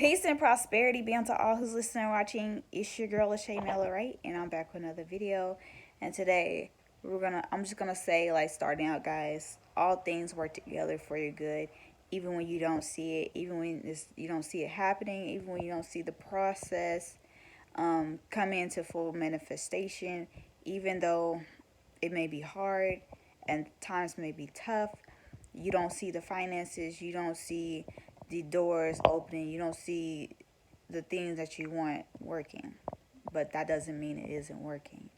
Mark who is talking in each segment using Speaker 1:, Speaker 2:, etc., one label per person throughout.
Speaker 1: Peace and prosperity be unto all who's listening and watching. It's your girl, Lachey Mello, right? And I'm back with another video. And today, I'm just gonna say, like, starting out, guys, all things work together for your good, even when you don't see it, even when you don't see it happening, even when you don't see the process come into full manifestation, even though it may be hard and times may be tough. You don't see the finances, you don't see the doors opening, you don't see the things that you want working. But that doesn't mean it isn't working.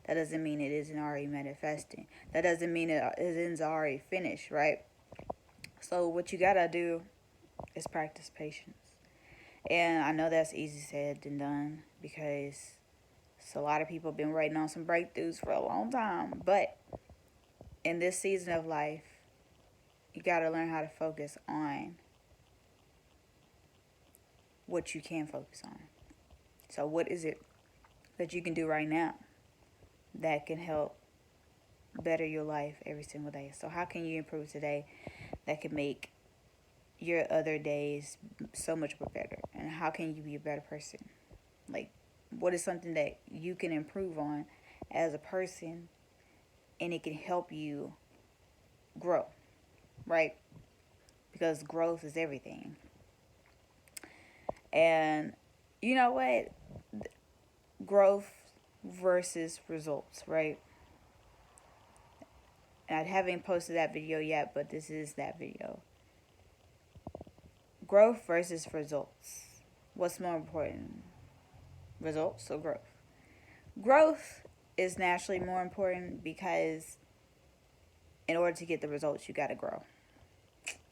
Speaker 1: That doesn't mean it isn't already manifesting. That doesn't mean it isn't already finished, right? So what you gotta do is practice patience. And I know that's easy said than done because a lot of people have been waiting on some breakthroughs for a long time. But in this season of life, you got to learn how to focus on what you can focus on. So what is it that you can do right now that can help better your life every single day? So how can you improve today that can make your other days so much better? And how can you be a better person? Like, what is something that you can improve on as a person and it can help you grow, right? Because growth is everything. And you know what? Growth versus results, right? And I haven't posted that video yet, but this is that video. Growth versus results. What's more important? Results or growth? Growth is naturally more important because in order to get the results, you got to grow.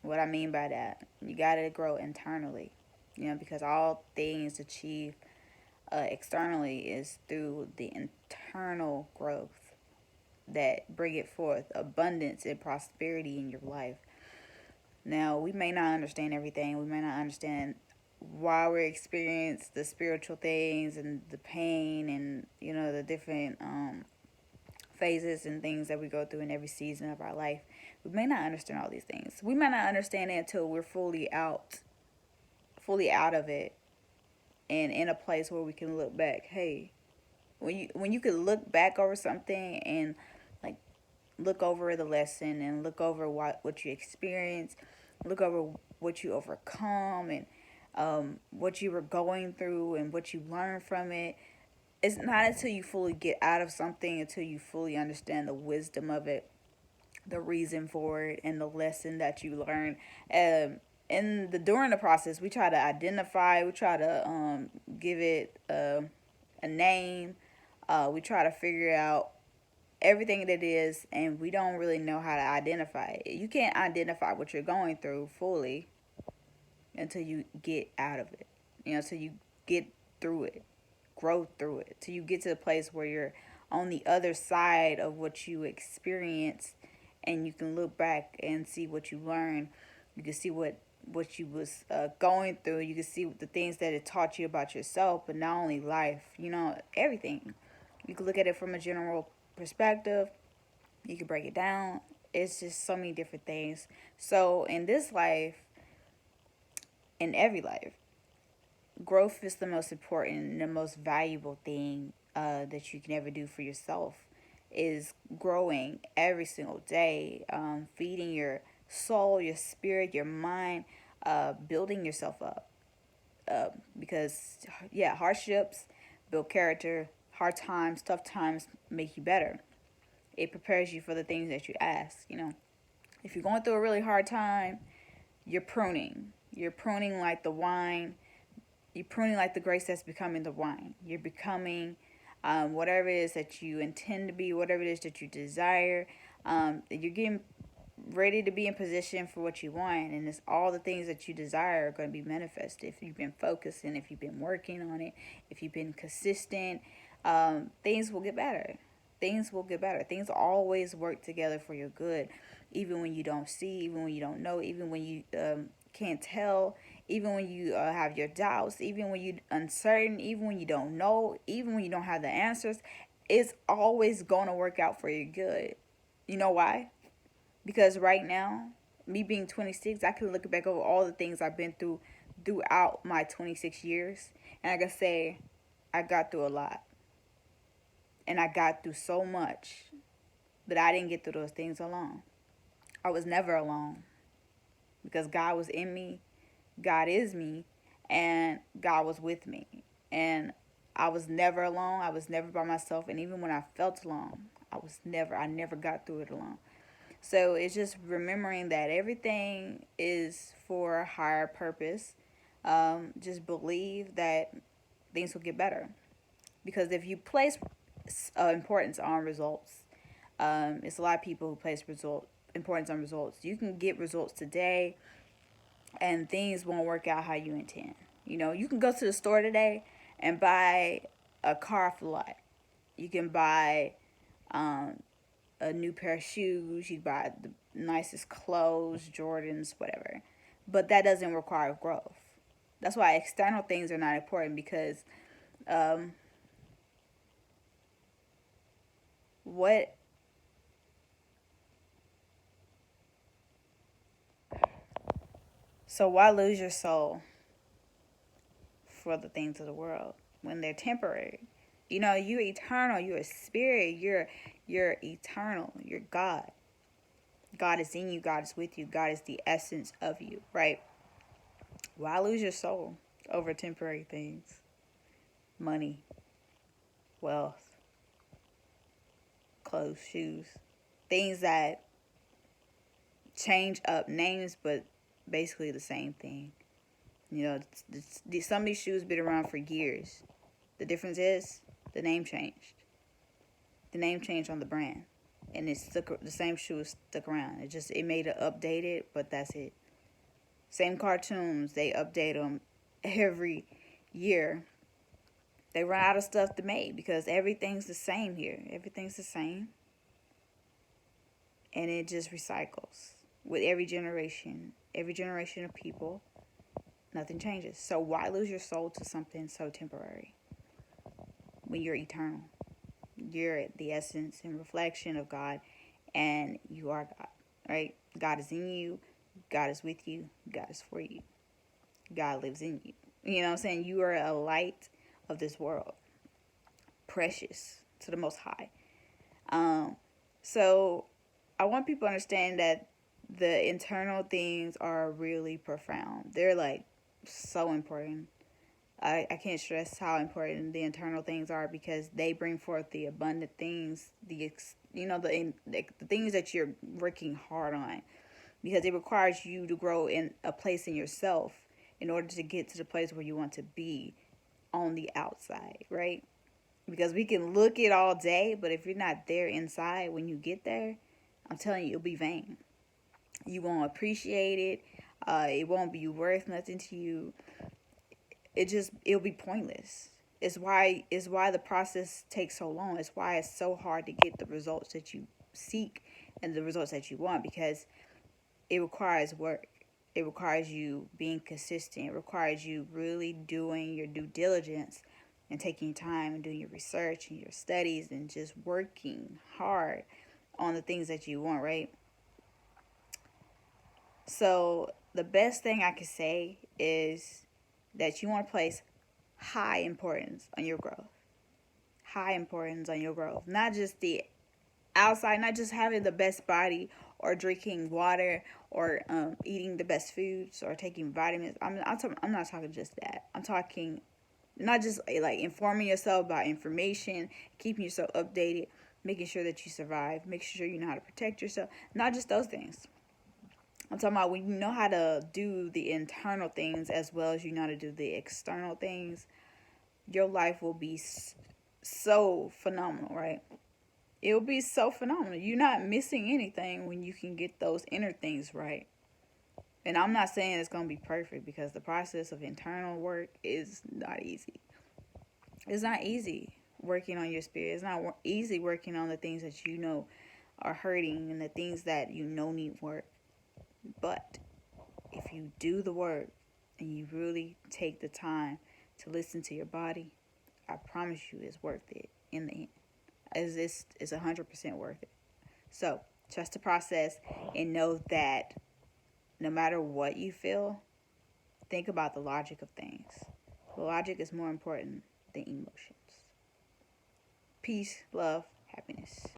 Speaker 1: What I mean by that, you got to grow internally, because all things achieved externally is through the internal growth that bring it forth abundance and prosperity in your life. Now, we may not understand everything. We may not understand why we experience the spiritual things and the pain and, the different phases and things that we go through in every season of our life. We may not understand all these things. We may not understand it until we're fully out of it and in a place where we can look back. Hey, when you can look back over something and like look over the lesson and look over what you experienced, look over what you overcome and what you were going through and what you learned from it. It's not until you fully get out of something, until you fully understand the wisdom of it, the reason for it, and the lesson that you learn. During the process, we try to identify, we try to give it a name, we try to figure out everything that it is, and we don't really know how to identify it. You can't identify what you're going through fully until you get out of it, until you get through it, grow through it, till you get to the place where you're on the other side of what you experienced, and you can look back and see what you learned. You can see what you was going through. You can see the things that it taught you about yourself, but not only life, everything. You can look at it from a general perspective. You can break it down. It's just so many different things. So in this life, in every life, growth is the most important and the most valuable thing that you can ever do for yourself, is growing every single day, feeding your soul, your spirit, your mind, building yourself up. Because, yeah, hardships build character. Hard times, tough times make you better. It prepares you for the things that you ask. If you're going through a really hard time, you're pruning. You're pruning like the wine. You're pruning like the grapes that's becoming the wine. You're becoming whatever it is that you intend to be, whatever it is that you desire. You're getting ready to be in position for what you want, and it's all the things that you desire are going to be manifested if you've been focusing, if you've been working on it, if you've been consistent. Things will get better. Things will get better. Things always work together for your good, even when you don't see, even when you don't know, even when you can't tell, even when you have your doubts, even when you're uncertain, even when you don't know, even when you don't have the answers. It's always going to work out for your good. You know why? Because right now, me being 26, I can look back over all the things I've been through throughout my 26 years. And I can say I got through a lot. And I got through so much, but I didn't get through those things alone. I was never alone because God was in me, God is me, and God was with me. And I was never alone. I was never by myself. And even when I felt alone, I never got through it alone. So it's just remembering that everything is for a higher purpose. Just believe that things will get better. Because if you place importance on results, it's a lot of people who place importance on results. You can get results today, and things won't work out how you intend. You can go to the store today and buy a car off the lot. You can buy a new pair of shoes. You buy the nicest clothes, Jordans, whatever. But that doesn't require growth. That's why external things are not important, because um, what so why lose your soul for the things of the world when they're temporary? You're eternal. You're a spirit. You're eternal. You're God. God is in you. God is with you. God is the essence of you, right? Why lose your soul over temporary things? Money, wealth, clothes, shoes, things that change up names, but basically the same thing. Some of these shoes been around for years. The difference is the name changed. The name changed on the brand, and the same shoe is stuck around. It made it updated, but that's it. Same cartoons, they update them every year. They run out of stuff to make because everything's the same here. Everything's the same, and it just recycles with every generation. Every generation of people, nothing changes. So why lose your soul to something so temporary when you're eternal? You're the essence and reflection of God, and you are God, right? God is in you. God is with you. God is for you. God lives in you. You know what I'm saying? You are a light of this world, precious to the Most High. So I want people to understand that the internal things are really profound. They're like so important. I can't stress how important the internal things are, because they bring forth the abundant things, the things that you're working hard on, because it requires you to grow in a place in yourself in order to get to the place where you want to be on the outside, right? Because we can look it all day, but if you're not there inside when you get there, I'm telling you, it'll be vain. You won't appreciate it. It won't be worth nothing to you. It'll be pointless. It's why the process takes so long. It's why it's so hard to get the results that you seek and the results that you want, because it requires work. It requires you being consistent. It requires you really doing your due diligence and taking your time and doing your research and your studies and just working hard on the things that you want, right? So the best thing I could say is that you want to place high importance on your growth. High importance on your growth. Not just the outside, not just having the best body or drinking water or eating the best foods or taking vitamins. I'm not talking just that. I'm talking not just like informing yourself about information, keeping yourself updated, making sure that you survive, making sure you know how to protect yourself. Not just those things. I'm talking about when you know how to do the internal things as well as you know how to do the external things, your life will be so phenomenal, right? It will be so phenomenal. You're not missing anything when you can get those inner things right. And I'm not saying it's going to be perfect, because the process of internal work is not easy. It's not easy working on your spirit. It's not easy working on the things that you know are hurting and the things that you know need work. But if you do the work and you really take the time to listen to your body, I promise you it's worth it in the end. It's 100% worth it. So trust the process and know that no matter what you feel, Think about the logic of things. Logic is more important than emotions. Peace, love, happiness.